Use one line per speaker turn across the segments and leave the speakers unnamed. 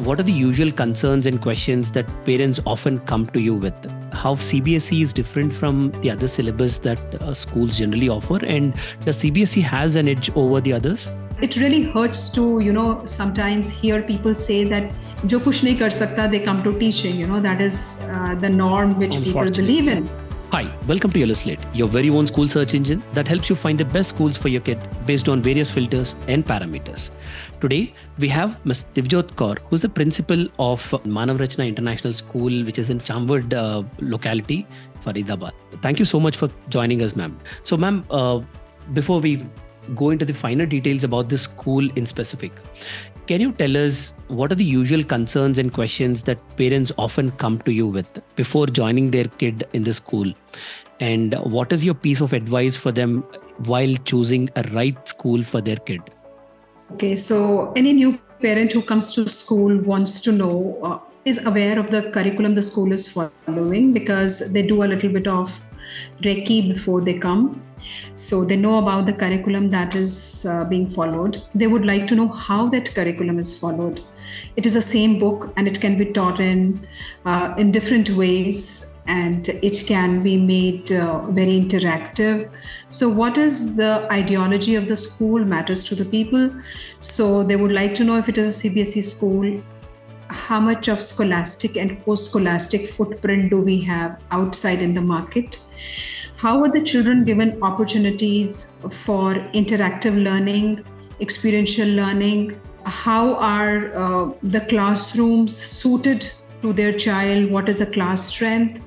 what are the usual concerns and questions that parents often come to you with? How CBSE is different from the other syllabus that schools generally offer, and does CBSE has an edge over the others?
It really hurts to, sometimes hear people say that jo kuch nahi kar sakta, they come to teaching. That is the norm which people believe in.
Hi, welcome to Yellow Slate, your very own school search engine that helps you find the best schools for your kid based on various filters and parameters. Today, we have Ms. Divjot Kaur, who's the principal of Manav Rachna International School, which is in Charmwood locality, Faridabad. Thank you so much for joining us, ma'am. So, ma'am, before we go into the finer details about this school in specific, can you tell us what are the usual concerns and questions that parents often come to you with before joining their kid in the school? And what is your piece of advice for them while choosing a right school for their kid?
Okay, so any new parent who comes to school wants to know, is aware of the curriculum the school is following, because they do a little bit of recce before they come. So they know about the curriculum that is being followed. They would like to know how that curriculum is followed. It is the same book and it can be taught in different ways, and it can be made very interactive. So what is the ideology of the school matters to the people. So they would like to know if it is a CBSE school, how much of scholastic and post-scholastic footprint do we have outside in the market? How are the children given opportunities for interactive learning, experiential learning? How are the classrooms suited to their child? What is the class strength?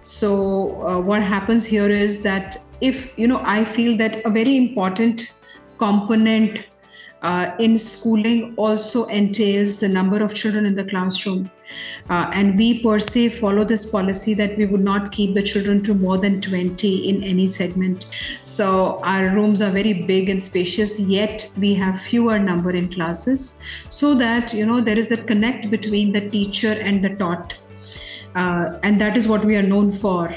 So what happens here is that if, I feel that a very important component in schooling also entails the number of children in the classroom. And we per se follow this policy that we would not keep the children to more than 20 in any segment. So our rooms are very big and spacious, yet we have fewer number in classes, so that, there is a connect between the teacher and the taught. And that is what we are known for.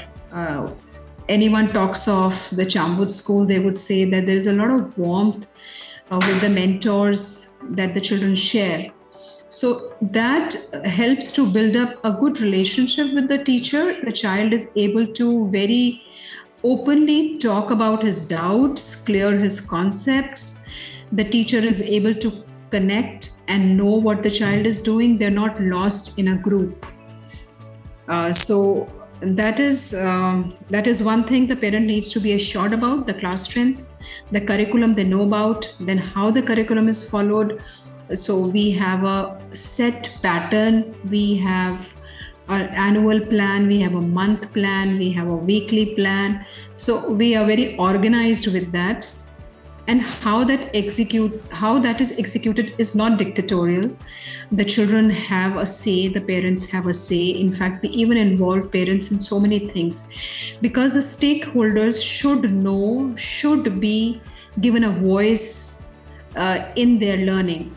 Anyone talks of the Charmwood school, they would say that there is a lot of warmth with the mentors that the children share. So that helps to build up a good relationship with the teacher. The child is able to very openly talk about his doubts, clear his concepts. The teacher is able to connect and know what the child is doing. They're not lost in a group. So that is one thing the parent needs to be assured about: the class strength, the curriculum they know about, then how the curriculum is followed. So we have a set pattern, we have an annual plan, we have a month plan, we have a weekly plan. So we are very organized with that. And how that is executed is not dictatorial. The children have a say, the parents have a say. In fact, we even involve parents in so many things, because the stakeholders should be given a voice in their learning.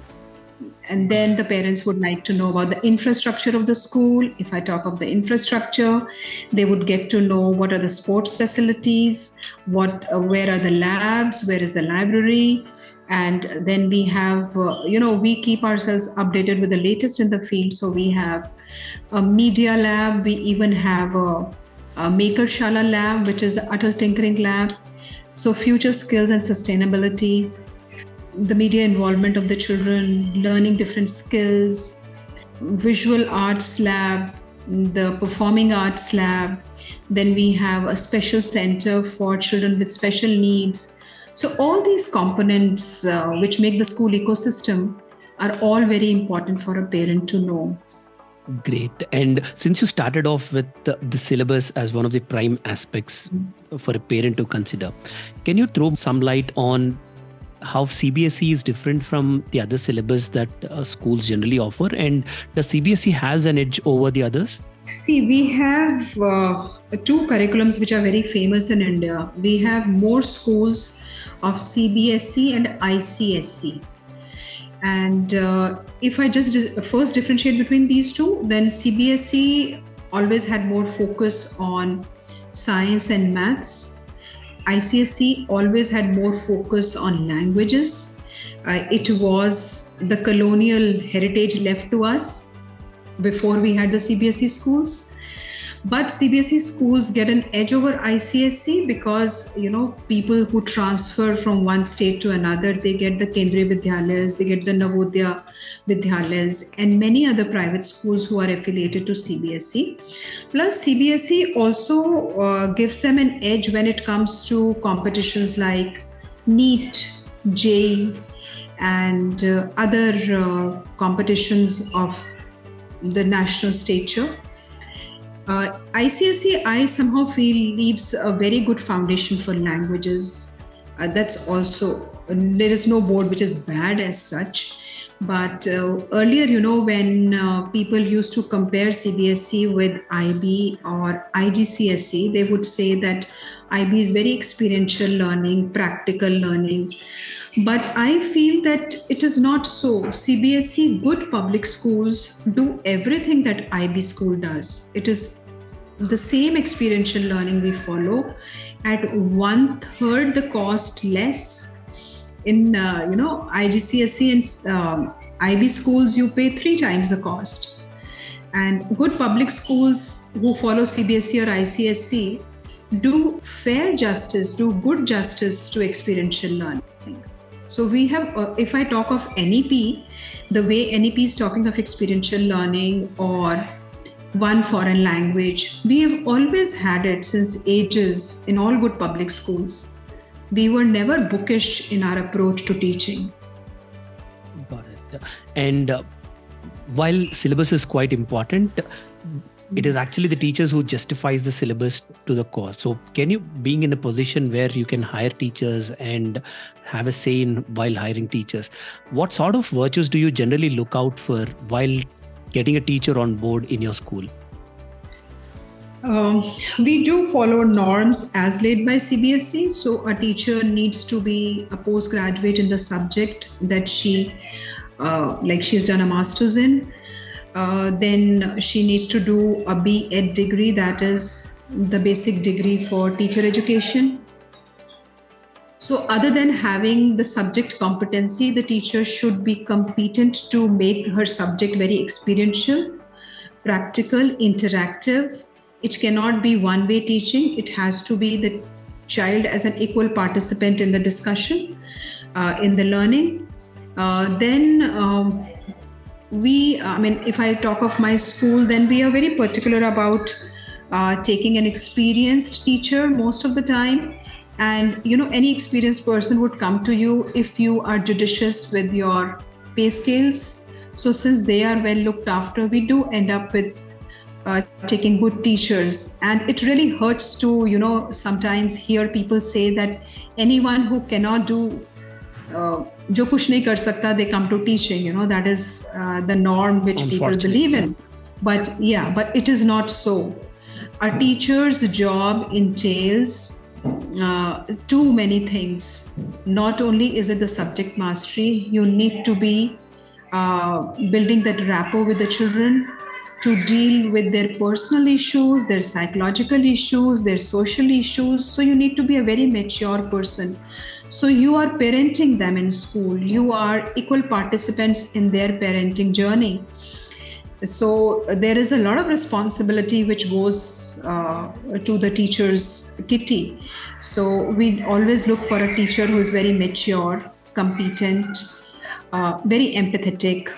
And then the parents would like to know about the infrastructure of the school. If I talk of the infrastructure, they would get to know what are the sports facilities, where are the labs, where is the library. And then we have, we keep ourselves updated with the latest in the field. So we have a media lab. We even have a Maker Shala lab, which is the Atal Tinkering Lab. So future skills and sustainability, the media involvement of the children, learning different skills, visual arts lab, the performing arts lab. Then we have a special center for children with special needs. So all these components which make the school ecosystem are all very important for a parent to know.
Great. And since you started off with the syllabus as one of the prime aspects for a parent to consider, can you throw some light on how CBSE is different from the other syllabus that schools generally offer, and does CBSE has an edge over the others?
See, we have two curriculums which are very famous in India. We have more schools of CBSE and ICSE. And if I just first differentiate between these two, then CBSE always had more focus on science and maths. ICSE always had more focus on languages. It was the colonial heritage left to us before we had the CBSE schools. But CBSE schools get an edge over ICSE because, people who transfer from one state to another, they get the Kendriya Vidyalayas, they get the Navodaya Vidyalayas, and many other private schools who are affiliated to CBSE. Plus, CBSE also gives them an edge when it comes to competitions like NEET, JEE, and other competitions of the national stature. ICSE, I somehow feel, leaves a very good foundation for languages. That's also, there is no board which is bad as such. But earlier, when people used to compare CBSE with IB or IGCSE, they would say that IB is very experiential learning, practical learning. But I feel that it is not so. CBSE, good public schools do everything that IB school does. It is the same experiential learning we follow at 1/3 the cost less. In IGCSE and IB schools, you pay 3 times the cost. And good public schools who follow CBSE or ICSE do fair justice, do good justice to experiential learning. So we have, if I talk of NEP, the way NEP is talking of experiential learning or one foreign language, we have always had it since ages in all good public schools. We were never bookish in our approach to teaching.
Got it. And while syllabus is quite important, it is actually the teachers who justifies the syllabus to the course. So can you, being in a position where you can hire teachers and have a say in while hiring teachers, what sort of virtues do you generally look out for while getting a teacher on board in your school?
We do follow norms as laid by CBSE. So a teacher needs to be a postgraduate in the subject that she's done a master's in. Then she needs to do a B.Ed degree, that is the basic degree for teacher education. So other than having the subject competency, the teacher should be competent to make her subject very experiential, practical, interactive. It cannot be one-way teaching. It has to be the child as an equal participant in the discussion, in the learning. If I talk of my school, then we are very particular about taking an experienced teacher most of the time. And, any experienced person would come to you if you are judicious with your pay scales. So since they are well looked after, we do end up with taking good teachers. And it really hurts to, sometimes hear people say that anyone who cannot do jo kuch nahi kar sakta, they come to teaching. That is the norm which people believe in. But it is not so. A teacher's job entails too many things. Not only is it the subject mastery, you need to be building that rapport with the children, to deal with their personal issues, their psychological issues, their social issues. So you need to be a very mature person. So you are parenting them in school. You are equal participants in their parenting journey. So there is a lot of responsibility which goes to the teacher's kitty. So we always look for a teacher who is very mature, competent, very empathetic,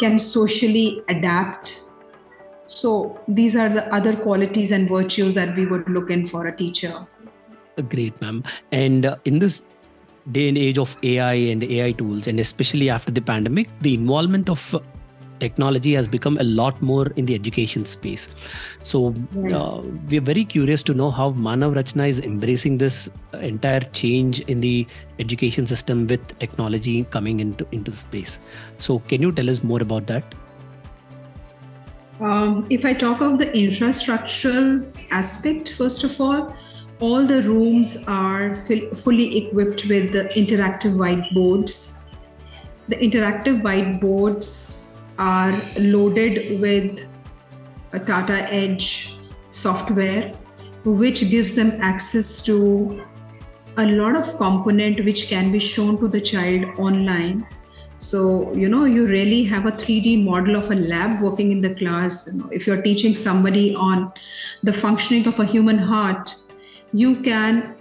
can socially adapt. So these are the other qualities and virtues that we would look in for a teacher.
Great, ma'am. And in this day and age of AI and AI tools, and especially after the pandemic, the involvement of technology has become a lot more in the education space. So we are very curious to know how Manav Rachna is embracing this entire change in the education system with technology coming into space. So can you tell us more about that?
If I talk of the infrastructural aspect, first of all the rooms are fully equipped with the interactive whiteboards. The interactive whiteboards are loaded with a Tata Edge software, which gives them access to a lot of component which can be shown to the child online. So, you really have a 3D model of a lab working in the class. If you're teaching somebody on the functioning of a human heart, you can,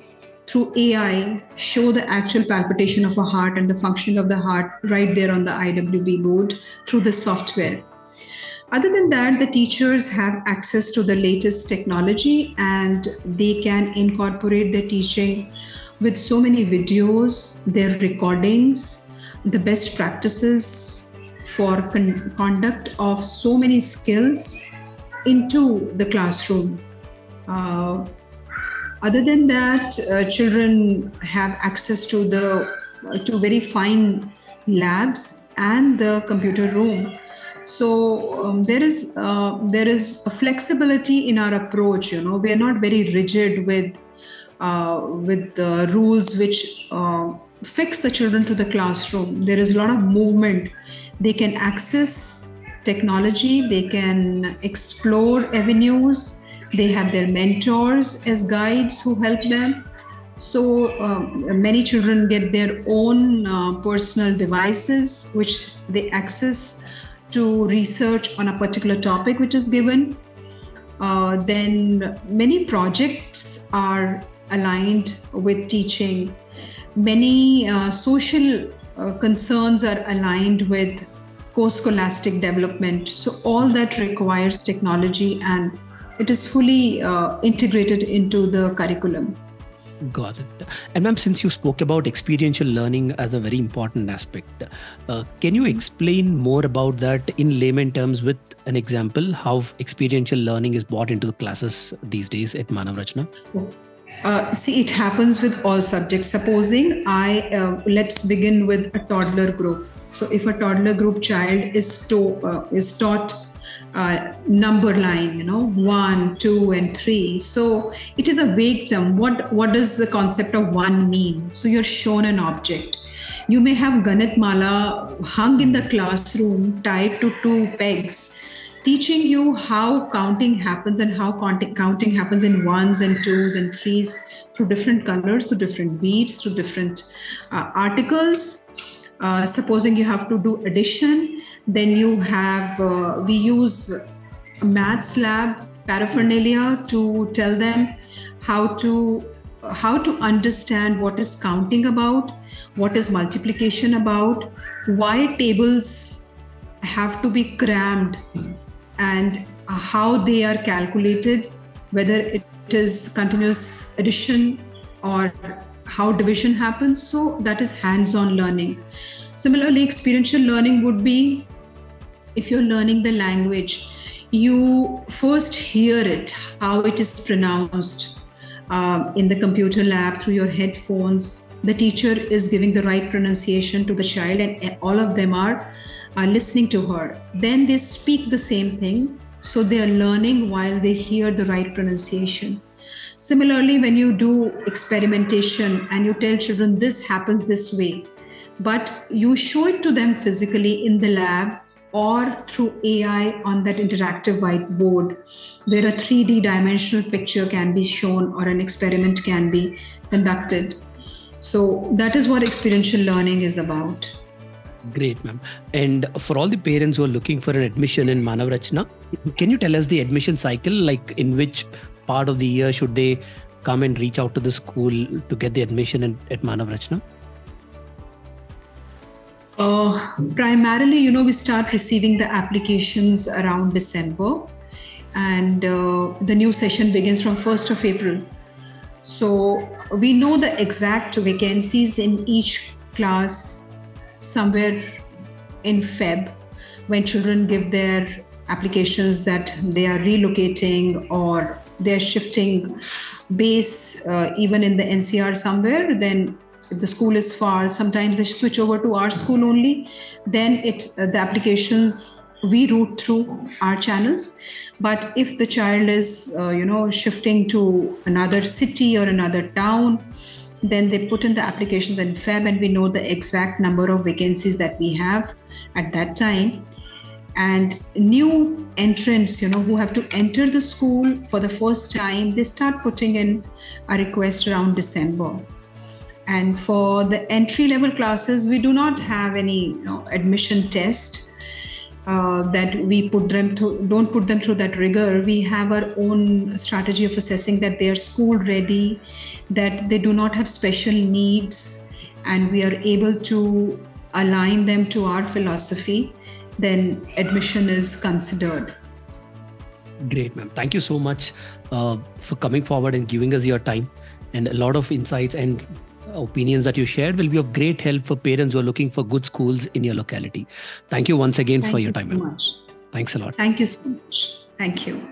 through AI, show the actual palpitation of a heart and the functioning of the heart right there on the IWB board through the software. Other than that, the teachers have access to the latest technology and they can incorporate their teaching with so many videos, their recordings, the best practices for conduct of so many skills into the classroom. Other than that, children have access to very fine labs and the computer room. So there is a flexibility in our approach. We are not very rigid with the rules which fix the children to the classroom. There is a lot of movement. They can access technology. They can explore avenues. They have their mentors as guides who help them. So many children get their own personal devices which they access to research on a particular topic which is given. Then many projects are aligned with teaching. Many social concerns are aligned with co-scholastic development. So all that requires technology and it is fully integrated into the curriculum.
Got it. And ma'am, since you spoke about experiential learning as a very important aspect, can you explain more about that in layman terms with an example, how experiential learning is brought into the classes these days at Manav Rachna?
See, it happens with all subjects. Supposing let's begin with a toddler group. So if a toddler group child is taught number line, 1, 2, and 3. So it is a vague term. What does the concept of 1 mean? So you're shown an object. You may have Ganit Mala hung in the classroom tied to 2 pegs, teaching you how counting happens and how counting happens in 1s and 2s and 3s through different colors, through different beads, through different articles. Supposing you have to do addition, then you have, we use a maths lab paraphernalia to tell them how to understand what is counting about, what is multiplication about, why tables have to be crammed and how they are calculated, whether it is continuous addition or how division happens. So that is hands-on learning. Similarly, experiential learning would be, if you're learning the language, you first hear it, how it is pronounced in the computer lab through your headphones. The teacher is giving the right pronunciation to the child and all of them are listening to her. Then they speak the same thing. So they are learning while they hear the right pronunciation. Similarly, when you do experimentation and you tell children this happens this way, but you show it to them physically in the lab or through AI on that interactive whiteboard where a 3D dimensional picture can be shown or an experiment can be conducted. So that is what experiential learning is about.
Great, ma'am. And for all the parents who are looking for an admission in Manav Rachna, can you tell us the admission cycle, like in which part of the year should they come and reach out to the school to get the admission at Manav Rachna?
Primarily, we start receiving the applications around December and the new session begins from 1st of April. So we know the exact vacancies in each class somewhere in Feb when children give their applications that they are relocating or they're shifting base even in the NCR somewhere. Then if the school is far, sometimes they switch over to our school only. Then the applications we route through our channels. But if the child is, shifting to another city or another town, then they put in the applications in Feb and we know the exact number of vacancies that we have at that time. And new entrants, who have to enter the school for the first time, they start putting in a request around December. And for the entry level classes, we do not have any admission test that we don't put them through that rigor. We have our own strategy of assessing that they are school ready, that they do not have special needs, and we are able to align them to our philosophy. Then admission is considered.
Great, ma'am. Thank you so much for coming forward and giving us your time, and a lot of insights and opinions that you shared will be of great help for parents who are looking for good schools in your locality. Thank you once again for your time.
Thank you so much.
Thanks a lot.
Thank you so much. Thank you.